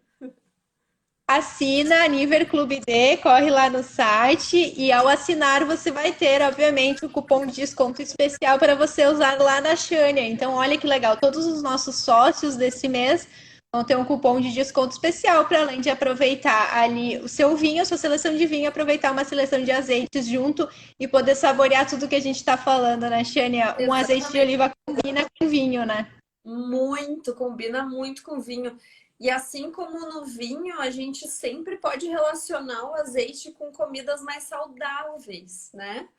[SPEAKER 1] Assina Aniver Clube D, corre lá no site e ao assinar você vai ter, obviamente, o cupom de desconto especial para você usar lá na Shania. Então, olha que legal, todos os nossos sócios desse mês vão ter um cupom de desconto especial para além de aproveitar ali o seu vinho, a sua seleção de vinho, aproveitar uma seleção de azeites junto e poder saborear tudo que a gente está falando, né, Shania? Um azeite de
[SPEAKER 2] Exatamente.
[SPEAKER 1] oliva combina com vinho, né?
[SPEAKER 2] Muito, combina muito com vinho. E assim como no vinho, a gente sempre pode relacionar o azeite com comidas mais saudáveis, né?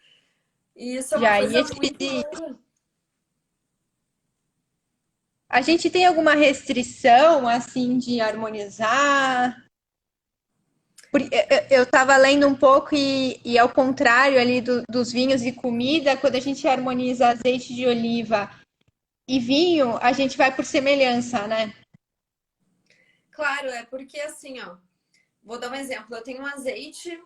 [SPEAKER 2] E isso é uma
[SPEAKER 1] Já ia
[SPEAKER 2] coisa
[SPEAKER 1] te
[SPEAKER 2] muito
[SPEAKER 1] pedir.
[SPEAKER 2] boa.
[SPEAKER 1] A gente tem alguma restrição, assim, de harmonizar? Eu estava lendo um pouco e ao contrário ali dos vinhos e comida, quando a gente harmoniza azeite de oliva e vinho, a gente vai por semelhança, né?
[SPEAKER 2] Claro, é porque assim, ó, vou dar um exemplo. Eu tenho um azeite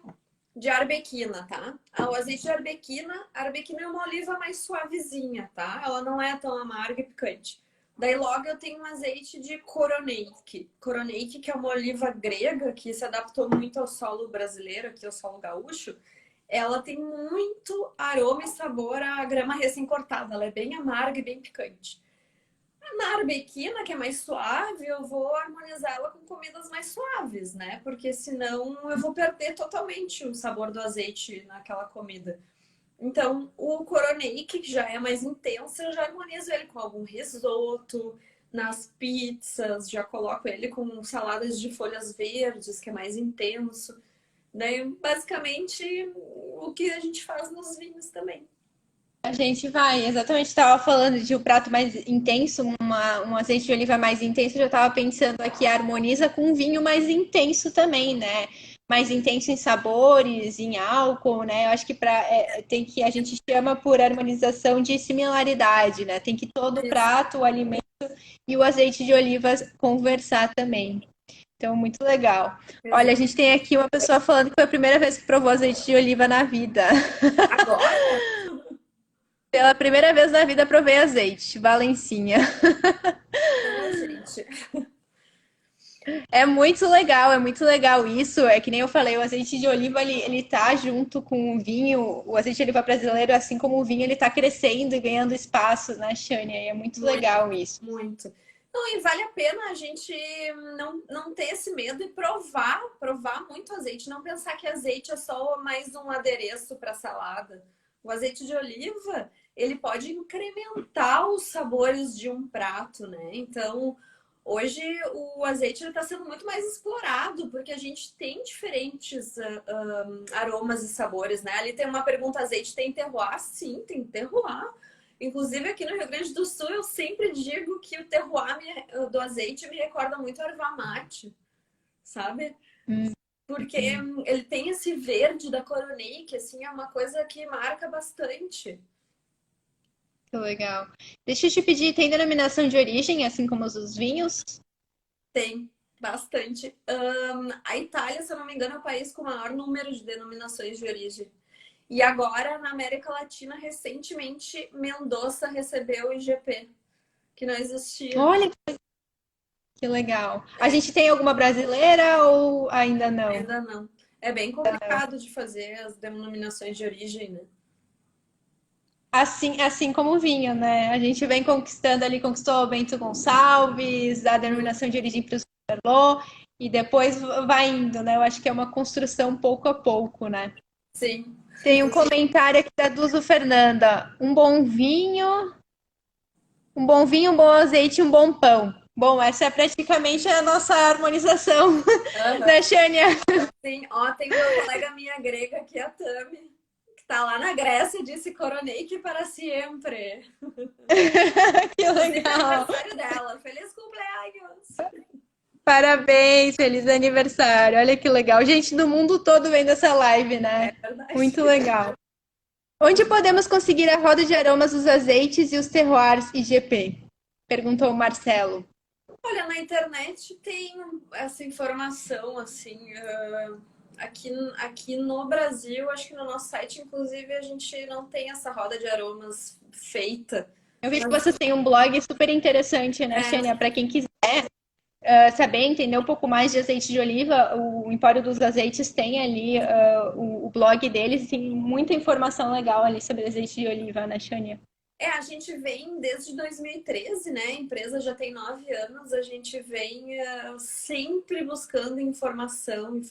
[SPEAKER 2] de arbequina, tá? O azeite de arbequina, a arbequina é uma oliva mais suavezinha, tá? Ela não é tão amarga e picante. Daí logo eu tenho um azeite de coroneike. Coroneike, que é uma oliva grega que se adaptou muito ao solo brasileiro, aqui ao solo gaúcho. Ela tem muito aroma e sabor à grama recém-cortada. Ela é bem amarga e bem picante. Na arbequina, que é mais suave, eu vou harmonizar ela com comidas mais suaves, né? Porque senão eu vou perder totalmente o sabor do azeite naquela comida. Então, o coroneike, que já é mais intenso, eu já harmonizo ele com algum risoto, nas pizzas, já coloco ele com saladas de folhas verdes, que é mais intenso. Daí, basicamente, o que a gente faz nos vinhos também.
[SPEAKER 1] A gente vai, exatamente, estava falando de um prato mais intenso, um azeite de oliva mais intenso, eu já estava pensando aqui, harmoniza com um vinho mais intenso também, né? Mais intenso em sabores, em álcool, né? Eu acho que tem que a gente chama por harmonização de similaridade, né? Tem que todo o
[SPEAKER 2] Isso.
[SPEAKER 1] prato, o alimento e o azeite de oliva conversar também. Então, muito legal. Olha, a
[SPEAKER 2] Exato.
[SPEAKER 1] gente tem aqui uma pessoa falando que foi a primeira vez que provou azeite de oliva na vida.
[SPEAKER 2] Agora,
[SPEAKER 1] Pela primeira vez na vida provei azeite, Valencinha.
[SPEAKER 2] gente.
[SPEAKER 1] É muito legal isso. É que nem eu falei, o azeite de oliva ele tá junto com o vinho, o azeite de oliva brasileiro, assim como o vinho, ele tá crescendo e ganhando espaço na Xânia. E é muito
[SPEAKER 2] Muito,
[SPEAKER 1] legal isso.
[SPEAKER 2] muito. Não, e vale a pena a gente não ter esse medo e provar muito azeite. Não pensar que azeite é só mais um adereço para salada. O azeite de oliva, ele pode incrementar os sabores de um prato, né? Então, hoje o azeite está sendo muito mais explorado, porque a gente tem diferentes aromas e sabores, né? Ali tem uma pergunta, azeite tem terroir? Sim, tem terroir. Inclusive, aqui no Rio Grande do Sul, eu sempre digo que o terroir do azeite me recorda muito a erva mate, sabe? Porque ele tem esse verde da coronet, que assim, é uma coisa que marca bastante.
[SPEAKER 1] Que legal. Deixa eu te pedir, tem denominação de origem, assim como os dos vinhos?
[SPEAKER 2] Tem bastante. A Itália, se eu não me engano, é o país com o maior número de denominações de origem. E agora, na América Latina, recentemente, Mendoza recebeu o IGP, que não existia.
[SPEAKER 1] Olha que legal. A gente tem alguma brasileira ou ainda não?
[SPEAKER 2] Ainda não. É bem complicado de fazer as denominações de origem, né?
[SPEAKER 1] Assim como o vinho, né? A gente vem conquistando ali, conquistou o Bento Gonçalves, a denominação de origem para o Merlot, e depois vai indo, né? Eu acho que é uma construção pouco a pouco, né?
[SPEAKER 2] Sim.
[SPEAKER 1] Tem um comentário aqui da Duzo Fernanda. Um bom azeite, um bom pão. Bom, essa é praticamente a nossa harmonização,
[SPEAKER 2] Aham.
[SPEAKER 1] né, Xânia?
[SPEAKER 2] Sim. Ó, tem uma colega minha grega aqui, a Tami, que tá lá na Grécia, disse Coroneiki para sempre.
[SPEAKER 1] Que
[SPEAKER 2] Inclusive, é
[SPEAKER 1] legal!
[SPEAKER 2] aniversário dela. Feliz cumpleaños!
[SPEAKER 1] Parabéns, feliz aniversário. Olha que legal. Gente do mundo todo vendo essa live,
[SPEAKER 2] É
[SPEAKER 1] né?
[SPEAKER 2] verdade.
[SPEAKER 1] Muito legal. Onde podemos conseguir a roda de aromas dos azeites e os terroirs IGP? Perguntou o Marcelo.
[SPEAKER 2] Olha, na internet tem essa informação, assim, aqui no Brasil, acho que no nosso site, inclusive, a gente não tem essa roda de aromas feita.
[SPEAKER 1] Eu vi que
[SPEAKER 2] Mas,
[SPEAKER 1] vocês têm um blog super interessante, né, Xênia? Para quem quiser saber, entender um pouco mais de azeite de oliva, o Empório dos Azeites tem ali o blog deles e tem muita informação legal ali sobre azeite de oliva, né, Xênia?
[SPEAKER 2] a gente vem desde 2013, né? A empresa já tem 9 anos, a gente vem sempre buscando informação,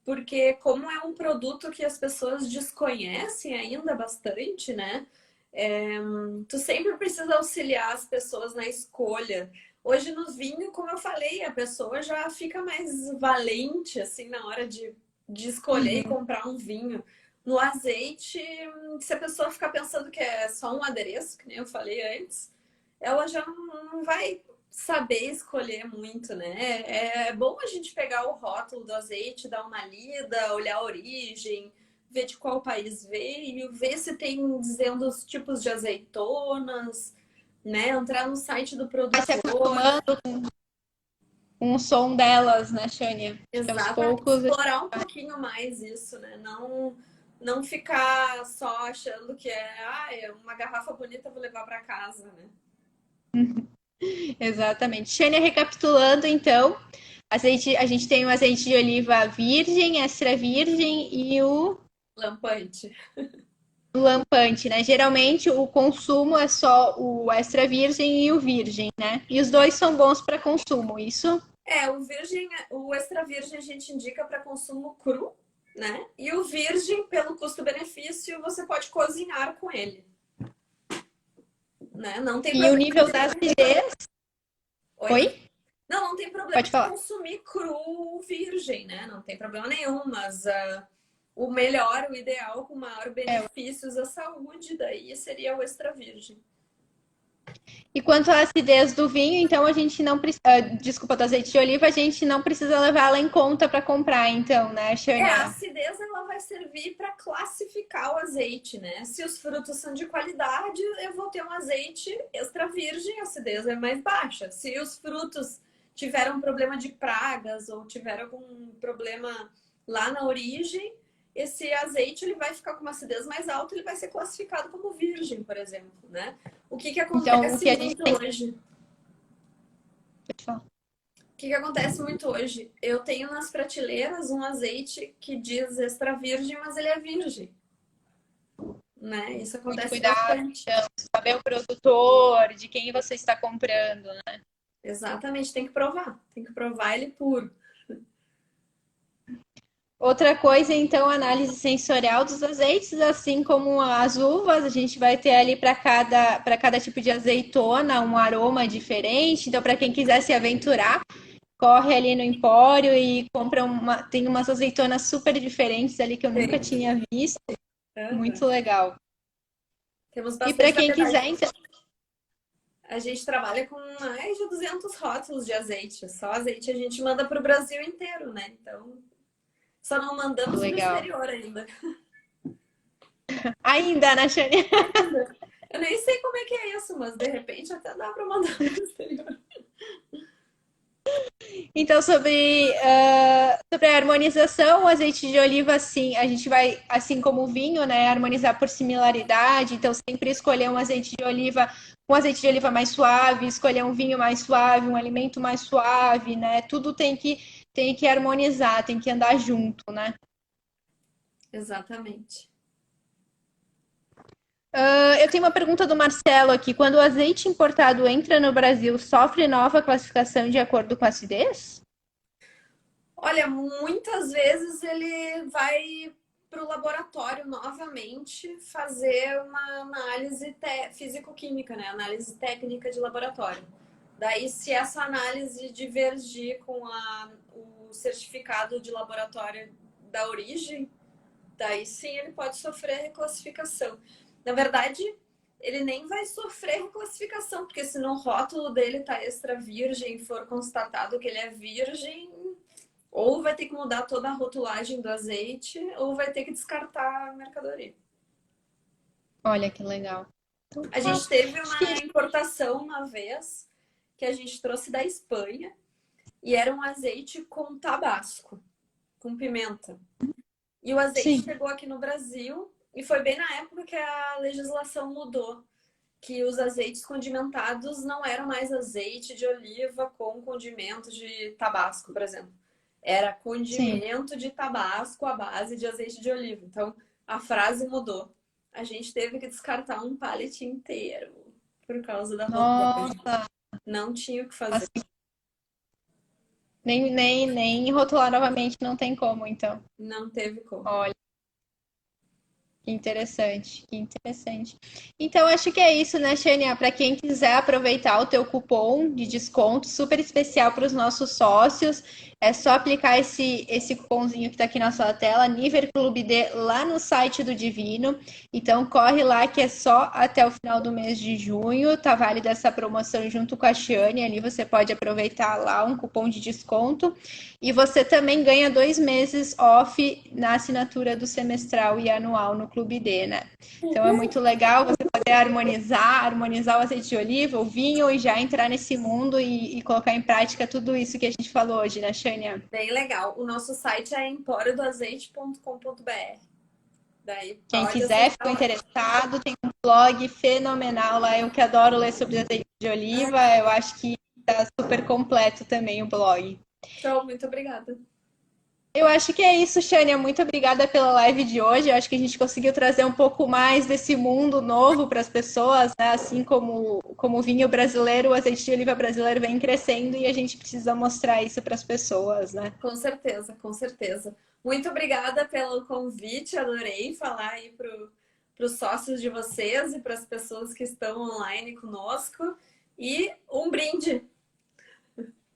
[SPEAKER 2] porque como é um produto que as pessoas desconhecem ainda bastante, né? Tu sempre precisa auxiliar as pessoas na escolha. Hoje no vinho, como eu falei, a pessoa já fica mais valente assim na hora de escolher e comprar um vinho. No azeite, se a pessoa ficar pensando que é só um adereço, que nem eu falei antes, ela já não vai saber escolher muito, né? É bom a gente pegar o rótulo do azeite, dar uma lida, olhar a origem, ver de qual país veio, ver se tem dizendo os tipos de azeitonas, né? Entrar no site do
[SPEAKER 1] Vai se
[SPEAKER 2] produtor.
[SPEAKER 1] acostumando com o som delas, né, Xânia? Acho que aos
[SPEAKER 2] Exatamente,
[SPEAKER 1] poucos.
[SPEAKER 2] explorar um pouquinho mais isso, né? Não ficar só achando que é uma garrafa bonita, vou levar para casa, né?
[SPEAKER 1] Exatamente. Xânia, recapitulando, então, a gente tem o azeite de oliva virgem, extra virgem e o
[SPEAKER 2] Lampante.
[SPEAKER 1] lampante, né? Geralmente o consumo é só o extra virgem e o virgem, né? E os dois são bons para consumo, isso?
[SPEAKER 2] O extra virgem a gente indica para consumo cru, né? E o virgem, pelo custo-benefício, você pode cozinhar com ele, né? Não tem
[SPEAKER 1] E o
[SPEAKER 2] problema
[SPEAKER 1] nível da
[SPEAKER 2] de...
[SPEAKER 1] acidez?
[SPEAKER 2] Oi?
[SPEAKER 1] Oi?
[SPEAKER 2] Não tem problema
[SPEAKER 1] Pode
[SPEAKER 2] de
[SPEAKER 1] falar.
[SPEAKER 2] consumir cru virgem, né? Não tem problema nenhum, mas o melhor, o ideal, com maior
[SPEAKER 1] É.
[SPEAKER 2] benefícios à saúde, daí seria o extra virgem.
[SPEAKER 1] E quanto à acidez do vinho, então a gente não precisa. Desculpa, do azeite de oliva, a gente não precisa levá-la em conta para comprar, então, né,
[SPEAKER 2] A
[SPEAKER 1] Xânia?
[SPEAKER 2] acidez ela vai servir para classificar o azeite, né? Se os frutos são de qualidade, eu vou ter um azeite extra virgem, a acidez é mais baixa. Se os frutos tiveram problema de pragas ou tiveram algum problema lá na origem, esse azeite ele vai ficar com uma acidez mais alta, ele vai ser classificado como virgem, por exemplo, né? O que que
[SPEAKER 1] Então, o
[SPEAKER 2] acontece
[SPEAKER 1] que a gente
[SPEAKER 2] muito
[SPEAKER 1] tem
[SPEAKER 2] hoje?
[SPEAKER 1] que falar.
[SPEAKER 2] O que acontece muito hoje? Eu tenho nas prateleiras um azeite que diz extra virgem, mas ele é virgem. né? Isso
[SPEAKER 1] Muito
[SPEAKER 2] acontece
[SPEAKER 1] cuidado,
[SPEAKER 2] bastante.
[SPEAKER 1] então, saber o produtor, de quem você está comprando, né?
[SPEAKER 2] Exatamente, tem que provar ele puro.
[SPEAKER 1] Outra coisa, então, análise sensorial dos azeites, assim como as uvas, a gente vai ter ali para cada tipo de azeitona um aroma diferente. Então, para quem quiser se aventurar, corre ali no Empório e compra tem umas azeitonas super diferentes ali que eu nunca
[SPEAKER 2] Sim.
[SPEAKER 1] tinha visto.
[SPEAKER 2] Aham.
[SPEAKER 1] Muito legal.
[SPEAKER 2] Temos
[SPEAKER 1] E para
[SPEAKER 2] bastante
[SPEAKER 1] quem
[SPEAKER 2] variedade.
[SPEAKER 1] quiser, então,
[SPEAKER 2] A gente trabalha com mais de 200 rótulos de azeite. Só azeite a gente manda para o Brasil inteiro, né? Então, só não mandamos para o
[SPEAKER 1] legal.
[SPEAKER 2] exterior ainda.
[SPEAKER 1] Ainda, né, Xane?
[SPEAKER 2] Ainda. Eu nem sei como é que é isso, mas de repente até dá para mandar para o exterior.
[SPEAKER 1] Então, sobre a harmonização, o azeite de oliva, assim, a gente vai, assim como o vinho, né, harmonizar por similaridade. Então, sempre escolher um azeite de oliva, mais suave, escolher um vinho mais suave, um alimento mais suave, né? Tudo tem que harmonizar, tem que andar junto, né?
[SPEAKER 2] Exatamente.
[SPEAKER 1] Eu tenho uma pergunta do Marcelo aqui. Quando o azeite importado entra no Brasil, sofre nova classificação de acordo com a acidez?
[SPEAKER 2] Olha, muitas vezes ele vai para o laboratório novamente fazer uma análise físico-química, né? Análise técnica de laboratório. Daí, se essa análise divergir com o certificado de laboratório da origem, daí sim ele pode sofrer reclassificação. Na verdade, ele nem vai sofrer reclassificação, porque se no rótulo dele está extra virgem e for constatado que ele é virgem, ou vai ter que mudar toda a rotulagem do azeite, ou vai ter que descartar a mercadoria.
[SPEAKER 1] Olha que legal. Então,
[SPEAKER 2] A
[SPEAKER 1] tá.
[SPEAKER 2] gente teve
[SPEAKER 1] Acho que
[SPEAKER 2] uma importação uma vez que a gente trouxe da Espanha e era um azeite com tabasco, com pimenta. E o azeite
[SPEAKER 1] sim.
[SPEAKER 2] chegou aqui no Brasil e foi bem na época que a legislação mudou, que os azeites condimentados não eram mais azeite de oliva com condimento de tabasco, por exemplo. Era
[SPEAKER 1] Sim.
[SPEAKER 2] condimento de tabasco à base de azeite de oliva. Então, a frase mudou. A gente teve que descartar um pallet inteiro por causa da rotulagem.
[SPEAKER 1] Nossa,
[SPEAKER 2] Não tinha o que fazer.
[SPEAKER 1] assim, nem rotular novamente não tem como, então.
[SPEAKER 2] Não teve como.
[SPEAKER 1] Olha, que interessante, que interessante. Então, acho que é isso, né, Xenia? Para quem quiser aproveitar o teu cupom de desconto super especial para os nossos sócios, é só aplicar esse cupomzinho que está aqui na sua tela, Niver Clube D, lá no site do Divino. Então, corre lá que é só até o final do mês de junho, tá válida essa promoção junto com a Xane, ali você pode aproveitar lá um cupom de desconto. E você também ganha 2 meses off na assinatura do semestral e anual no Clube D, né? Então é muito legal você poder harmonizar o azeite de oliva, o vinho e já entrar nesse mundo e colocar em prática tudo isso que a gente falou hoje, né, Xânia?
[SPEAKER 2] Bem legal. O nosso site é emporiodoazeite.com.br. Daí
[SPEAKER 1] Quem
[SPEAKER 2] pode
[SPEAKER 1] quiser,
[SPEAKER 2] acessar
[SPEAKER 1] ficou
[SPEAKER 2] lá.
[SPEAKER 1] interessado, tem um blog fenomenal lá. Eu que adoro ler sobre azeite de oliva, eu acho que tá super completo também o blog.
[SPEAKER 2] Show, muito obrigada.
[SPEAKER 1] Eu acho que é isso, Xânia. Muito obrigada pela live de hoje. Eu acho que a gente conseguiu trazer um pouco mais desse mundo novo para as pessoas, né? Assim como o vinho brasileiro, o azeite de oliva brasileiro vem crescendo e a gente precisa mostrar isso para as pessoas, né?
[SPEAKER 2] Com certeza, com certeza. Muito obrigada pelo convite, adorei falar aí para os sócios de vocês e para as pessoas que estão online conosco. E um brinde.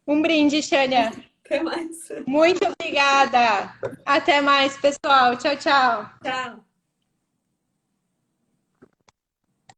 [SPEAKER 1] Um brinde, Xânia.
[SPEAKER 2] Até mais.
[SPEAKER 1] Muito obrigada. Até mais, pessoal. Tchau, tchau.
[SPEAKER 2] Tchau.